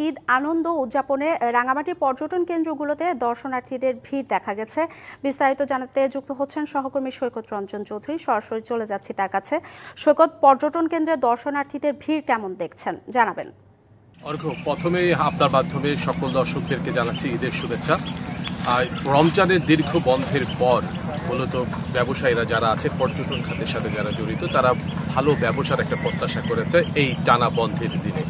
ঈদ আনন্দ উদযাপনে রাঙামাটি পর্যটন কেন্দ্রগুলোতে দর্শনার্থীদের ভিড় দেখা গেছে। বিস্তারিত জানাতে যুক্ত হচ্ছেন সহকর্মী সৈকত রঞ্জন চৌধুরী। সরাসরি চলে যাচ্ছি তার কাছে। সৈকত, পর্যটন কেন্দ্রে দর্শনার্থীদের ভিড় কেমন দেখছেন জানাবেন। প্রথমে আপনার মাধ্যমে সকল দর্শকদেরকে জানাচ্ছি ঈদের শুভেচ্ছা। রমজানের দীর্ঘ বন্ধের পর মূলত ব্যবসায়ীরা যারা আছে, পর্যটন খাতের সাথে যারা জড়িত, তারা ভালো ব্যবসার একটা প্রত্যাশা করেছে এই টানা বন্ধের দিনে।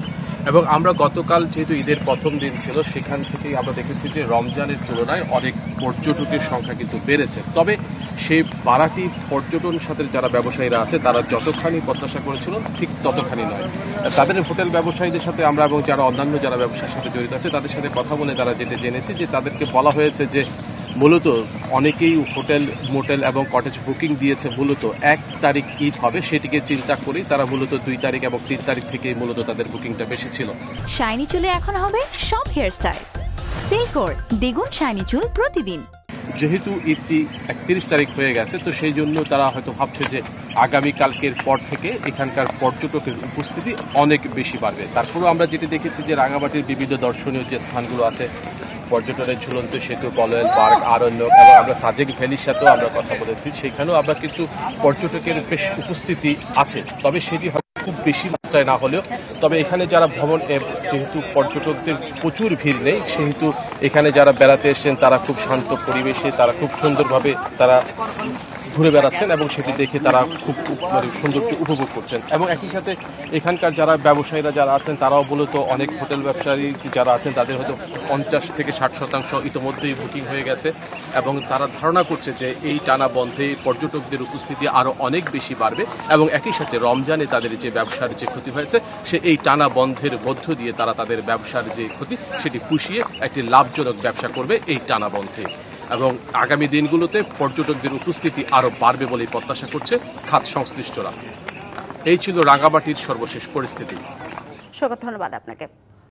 এবং আমরা গতকাল যেহেতু ঈদের প্রথম দিন ছিল, সেখান থেকেই আমরা দেখেছি যে রমজানের তুলনায় অনেক পর্যটকের সংখ্যা কিন্তু বেড়েছে। তবে সেই বাড়াটি পর্যটন সাথে যারা ব্যবসায়ীরা আছে তারা যতখানি প্রত্যাশা করেছিল ঠিক ততখানি নয়। তাদের হোটেল ব্যবসায়ীদের সাথে আমরা এবং যারা অন্যান্য যারা ব্যবসার সাথে জড়িত আছে তাদের সাথে কথা বলে তারা যেটা জেনেছি যে তাদেরকে বলা হয়েছে যে মূলত অনেকেই হোটেল, মোটেল এবং কটেজ বুকিং দিয়েছে মূলত 1 তারিখ ঈদ হবে সেটিকে চিন্তা করেই তারা মূলত 2 তারিখ এবং 3 তারিখ থেকে মূলত তাদের বুকিংটা বেশি ছিল। শাইনি চুলে এখন হবে সব হেয়ার স্টাইল। সিল্কোর দ্বিগুণ শাইনি চুল প্রতিদিন। যেহেতু ঈদটি 31 তারিখ হয়ে গেছে, তো সেই জন্য তারা হয়তো ভাবছে যে আগামীকালকের পর থেকে এখানকার পর্যটকের উপস্থিতি অনেক বেশি বাড়বে। তারপরেও আমরা যেটি দেখেছি যে রাঙামাটির বিভিন্ন দর্শনীয় যে স্থানগুলো আছে, পর্যটনের ঝুলন্ত সেতু, কলোয়েল পার্ক, আরণ্যক এবং আমরা সাজেক ভ্যালির সাথেও আমরা কথা বলেছি, সেখানেও আমরা কিন্তু পর্যটকের বেশ উপস্থিতি আছে। তবে সেটি খুব বেশি মাত্রায় না হলেও, তবে এখানে যারা ভ্রমণ, যেহেতু পর্যটকদের প্রচুর ভিড় নেই, সেহেতু এখানে যারা বেড়াতে এসেছেন তারা খুব শান্ত পরিবেশে তারা খুব সুন্দরভাবে তারা ঘুরে বেড়াচ্ছেন এবং সেটি দেখে তারা খুব সৌন্দর্য উপভোগ করছেন। এবং একই সাথে এখানকার যারা ব্যবসায়ীরা যারা আছেন তারাও মূলত অনেক হোটেল ব্যবসায়ী যারা আছেন তাদের হয়তো 50 থেকে 60% ইতিমধ্যেই বুকিং হয়ে গেছে এবং তারা ধারণা করছে যে এই টানা বন্ধে পর্যটকদের উপস্থিতি আরো অনেক বেশি বাড়বে এবং একই সাথে রমজানে তাদের যে ব্যবসার যে ক্ষতি হয়েছে সে এই টানা বন্ধের মধ্য দিয়ে তারা তাদের ব্যবসার যে ক্ষতি সেটি পুষিয়ে একটি লাভজনক ব্যবসা করবে এই টানা বন্ধে। এবং আগামী দিনগুলোতে পর্যটকদের উপস্থিতি আরো বাড়বে বলে প্রত্যাশা করছে খাত সংশ্লিষ্টরা। এই ছিল রাঙামাটির সর্বশেষ পরিস্থিতি। সৈকত, ধন্যবাদ আপনাকে।